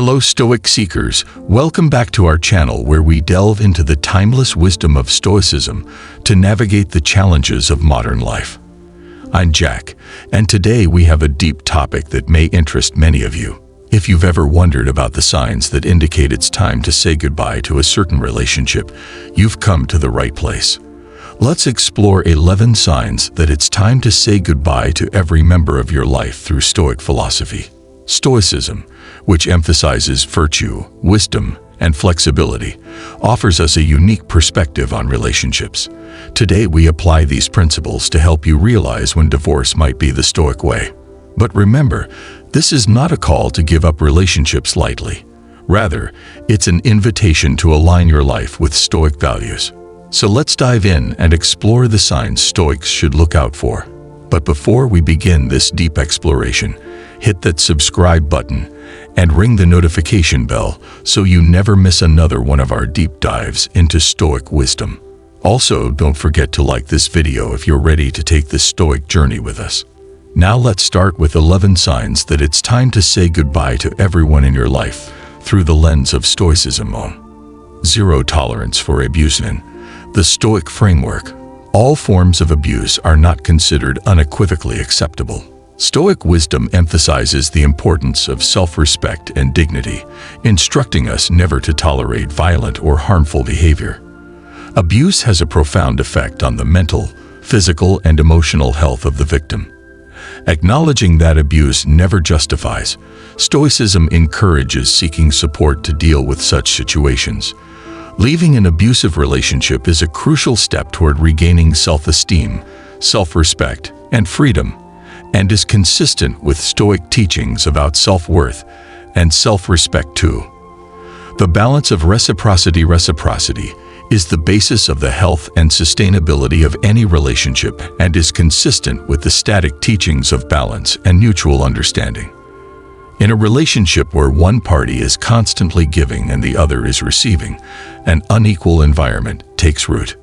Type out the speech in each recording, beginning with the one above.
Hello Stoic seekers, welcome back to our channel where we delve into the timeless wisdom of Stoicism to navigate the challenges of modern life. I'm Jack, and today we have a deep topic that may interest many of you. If you've ever wondered about the signs that indicate it's time to say goodbye to a certain relationship, you've come to the right place. Let's explore 11 signs that it's time to say goodbye to every member of your life through Stoic philosophy. Stoicism, which emphasizes virtue, wisdom, and flexibility, offers us a unique perspective on relationships. Today we apply these principles to help you realize when divorce might be the Stoic way. But remember, this is not a call to give up relationships lightly. Rather, it's an invitation to align your life with Stoic values. So let's dive in and explore the signs Stoics should look out for. But before we begin this deep exploration, hit that subscribe button and ring the notification bell so you never miss another one of our deep dives into Stoic wisdom. Also, don't forget to like this video if you're ready to take this Stoic journey with us. Now let's start with 11 signs that it's time to say goodbye to everyone in your life through the lens of Stoicism. Zero tolerance for abuse. In the Stoic framework, all forms of abuse are not considered unequivocally acceptable. Stoic wisdom emphasizes the importance of self-respect and dignity, instructing us never to tolerate violent or harmful behavior. Abuse has a profound effect on the mental, physical, and emotional health of the victim. Acknowledging that abuse never justifies, Stoicism encourages seeking support to deal with such situations. Leaving an abusive relationship is a crucial step toward regaining self-esteem, self-respect, and freedom, and is consistent with Stoic teachings about self-worth and self-respect too. The balance of reciprocity is the basis of the health and sustainability of any relationship and is consistent with the Stoic teachings of balance and mutual understanding. In a relationship where one party is constantly giving and the other is receiving, an unequal environment takes root.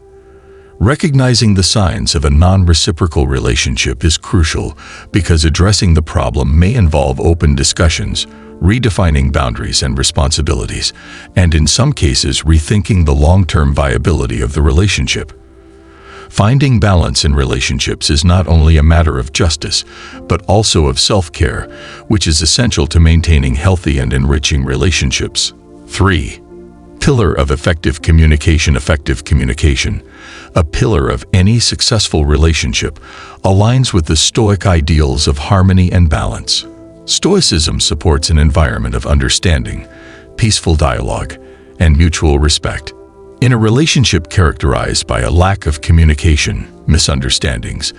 Recognizing the signs of a non-reciprocal relationship is crucial because addressing the problem may involve open discussions, redefining boundaries and responsibilities, and in some cases rethinking the long-term viability of the relationship. Finding balance in relationships is not only a matter of justice, but also of self-care, which is essential to maintaining healthy and enriching relationships. 3. Pillar of effective communication. Effective communication, a pillar of any successful relationship, aligns with the Stoic ideals of harmony and balance. Stoicism supports an environment of understanding, peaceful dialogue, and mutual respect. In a relationship characterized by a lack of communication, misunderstandings,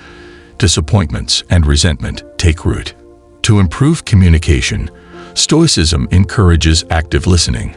disappointments, and resentment take root. To improve communication, Stoicism encourages active listening,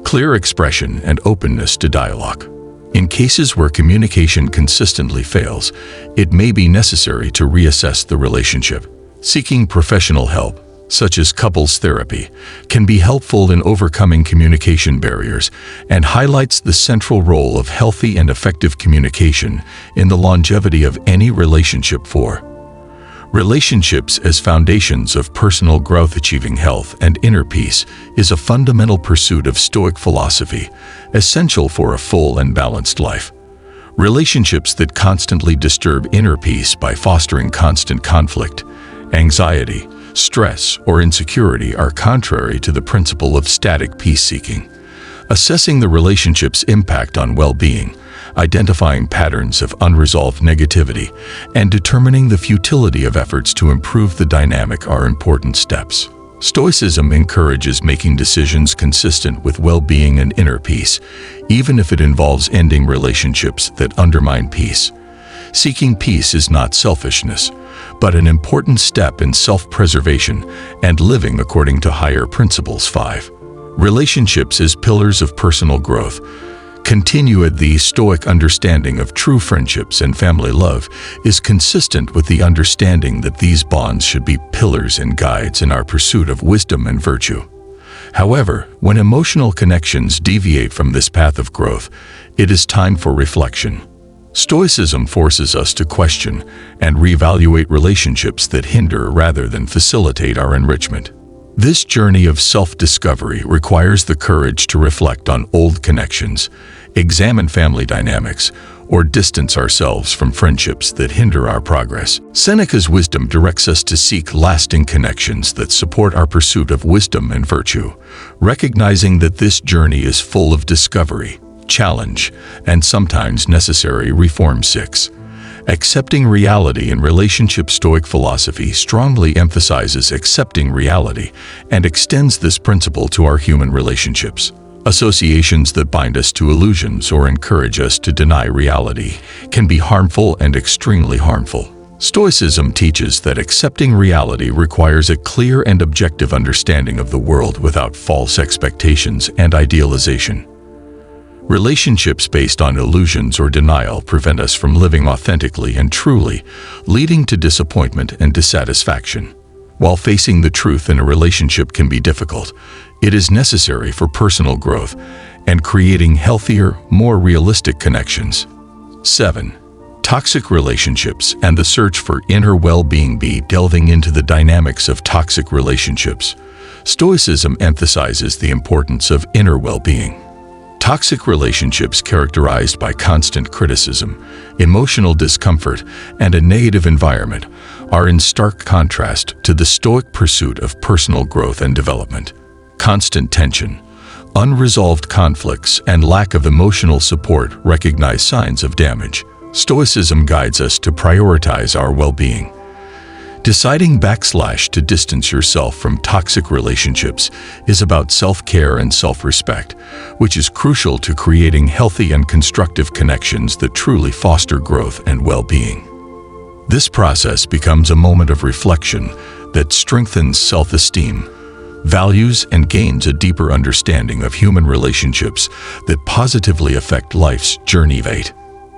clear expression, and openness to dialogue. In cases where communication consistently fails, it may be necessary to reassess the relationship. Seeking professional help, such as couples therapy, can be helpful in overcoming communication barriers and highlights the central role of healthy and effective communication in the longevity of any relationship. 4. Relationships as foundations of personal growth. Achieving health and inner peace is a fundamental pursuit of Stoic philosophy, essential for a full and balanced life. Relationships that constantly disturb inner peace by fostering constant conflict, anxiety, stress, or insecurity are contrary to the principle of Stoic peace-seeking. Assessing the relationship's impact on well-being, identifying patterns of unresolved negativity, and determining the futility of efforts to improve the dynamic are important steps. Stoicism encourages making decisions consistent with well-being and inner peace, even if it involves ending relationships that undermine peace. Seeking peace is not selfishness, but an important step in self-preservation and living according to higher principles. 5. Relationships as pillars of personal growth. The Stoic understanding of true friendships and family love is consistent with the understanding that these bonds should be pillars and guides in our pursuit of wisdom and virtue. However, when emotional connections deviate from this path of growth, it is time for reflection. Stoicism forces us to question and reevaluate relationships that hinder rather than facilitate our enrichment. This journey of self-discovery requires the courage to reflect on old connections, examine family dynamics, or distance ourselves from friendships that hinder our progress. Seneca's wisdom directs us to seek lasting connections that support our pursuit of wisdom and virtue, recognizing that this journey is full of discovery, challenge, and sometimes necessary reform. 6. Accepting reality in relationship. Stoic philosophy strongly emphasizes accepting reality and extends this principle to our human relationships. Associations that bind us to illusions or encourage us to deny reality can be harmful and extremely harmful. Stoicism teaches that accepting reality requires a clear and objective understanding of the world without false expectations and idealization. Relationships based on illusions or denial prevent us from living authentically and truly, leading to disappointment and dissatisfaction. While facing the truth in a relationship can be difficult, it is necessary for personal growth and creating healthier, more realistic connections. 7. Toxic relationships and the search for inner well-being. Delving into the dynamics of toxic relationships, Stoicism emphasizes the importance of inner well-being. Toxic relationships characterized by constant criticism, emotional discomfort, and a negative environment are in stark contrast to the Stoic pursuit of personal growth and development. Constant tension, unresolved conflicts, and lack of emotional support recognize signs of damage. Stoicism guides us to prioritize our well-being. Deciding to distance yourself from toxic relationships is about self-care and self-respect, which is crucial to creating healthy and constructive connections that truly foster growth and well-being. This process becomes a moment of reflection that strengthens self-esteem, values, and gains a deeper understanding of human relationships that positively affect life's journey. 8.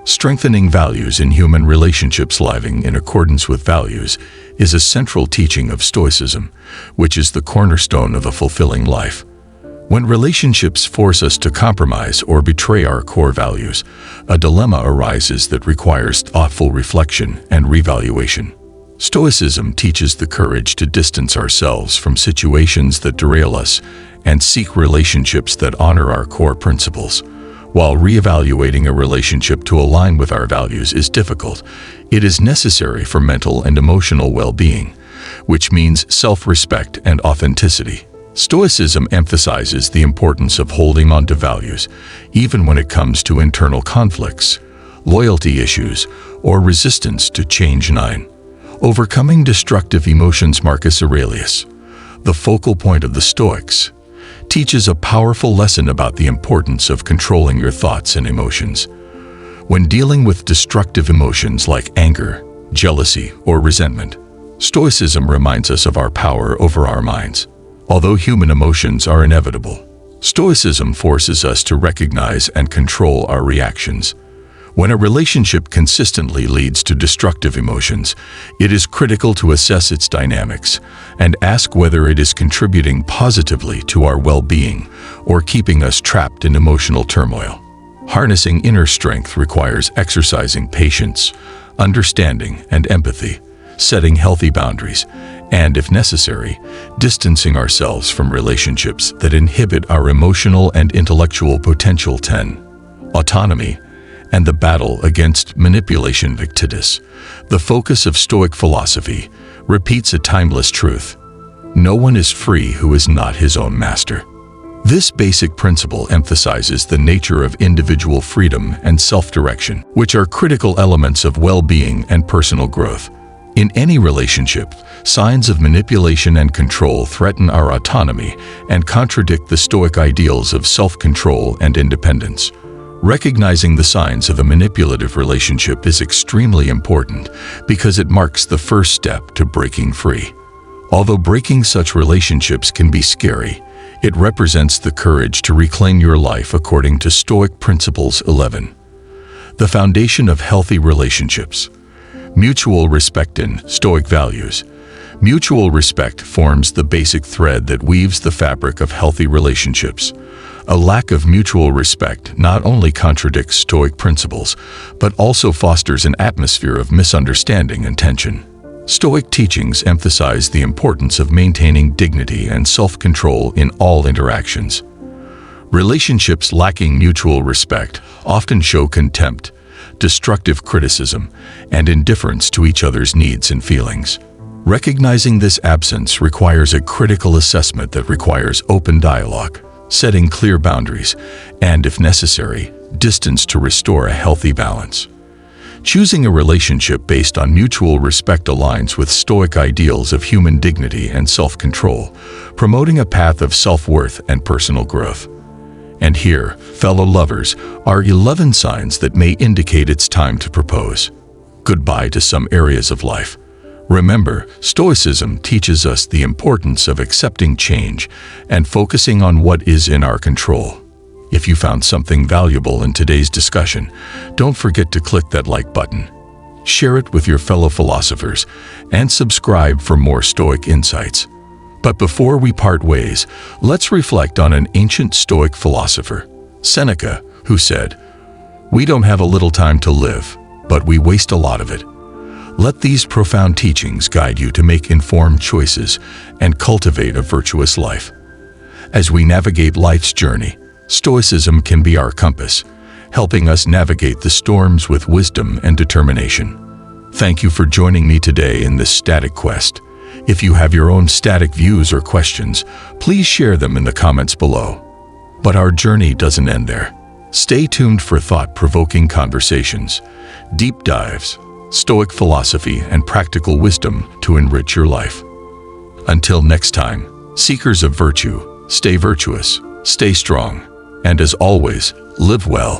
Strengthening values in human relationships. Living in accordance with values is a central teaching of Stoicism, which is the cornerstone of a fulfilling life. When relationships force us to compromise or betray our core values, a dilemma arises that requires thoughtful reflection and reevaluation. Stoicism teaches the courage to distance ourselves from situations that derail us and seek relationships that honor our core principles. While reevaluating a relationship to align with our values is difficult, it is necessary for mental and emotional well-being, which means self-respect and authenticity. Stoicism emphasizes the importance of holding on to values, even when it comes to internal conflicts, loyalty issues, or resistance to change. 9. Overcoming destructive emotions. Marcus Aurelius, the focal point of the Stoics, teaches a powerful lesson about the importance of controlling your thoughts and emotions. When dealing with destructive emotions like anger, jealousy, or resentment, Stoicism reminds us of our power over our minds. Although human emotions are inevitable, Stoicism forces us to recognize and control our reactions. When a relationship consistently leads to destructive emotions, it is critical to assess its dynamics and ask whether it is contributing positively to our well-being or keeping us trapped in emotional turmoil. Harnessing inner strength requires exercising patience, understanding, and empathy, setting healthy boundaries, and, if necessary, distancing ourselves from relationships that inhibit our emotional and intellectual potential. 10. Autonomy and the battle against manipulation. Epictetus, the focus of Stoic philosophy, repeats a timeless truth: no one is free who is not his own master. This basic principle emphasizes the nature of individual freedom and self-direction, which are critical elements of well-being and personal growth. In any relationship, signs of manipulation and control threaten our autonomy and contradict the Stoic ideals of self-control and independence. Recognizing the signs of a manipulative relationship is extremely important because it marks the first step to breaking free. Although breaking such relationships can be scary, it represents the courage to reclaim your life according to Stoic principles. 11. The foundation of healthy relationships. Mutual respect in Stoic values. Mutual respect forms the basic thread that weaves the fabric of healthy relationships. A lack of mutual respect not only contradicts Stoic principles, but also fosters an atmosphere of misunderstanding and tension. Stoic teachings emphasize the importance of maintaining dignity and self-control in all interactions. Relationships lacking mutual respect often show contempt, destructive criticism, and indifference to each other's needs and feelings. Recognizing this absence requires a critical assessment that requires open dialogue, setting clear boundaries, and, if necessary, distance to restore a healthy balance. Choosing a relationship based on mutual respect aligns with Stoic ideals of human dignity and self-control, promoting a path of self-worth and personal growth. And here, fellow lovers, are 11 signs that may indicate it's time to propose. Goodbye to some areas of life. Remember, Stoicism teaches us the importance of accepting change and focusing on what is in our control. If you found something valuable in today's discussion, don't forget to click that like button. Share it with your fellow philosophers and subscribe for more Stoic insights. But before we part ways, let's reflect on an ancient Stoic philosopher, Seneca, who said, "We don't have a little time to live, but we waste a lot of it." Let these profound teachings guide you to make informed choices and cultivate a virtuous life. As we navigate life's journey, Stoicism can be our compass, helping us navigate the storms with wisdom and determination. Thank you for joining me today in this static quest. If you have your own static views or questions, please share them in the comments below. But our journey doesn't end there. Stay tuned for thought-provoking conversations, deep dives, Stoic philosophy, and practical wisdom to enrich your life. Until next time, seekers of virtue, stay virtuous, stay strong, and as always, live well.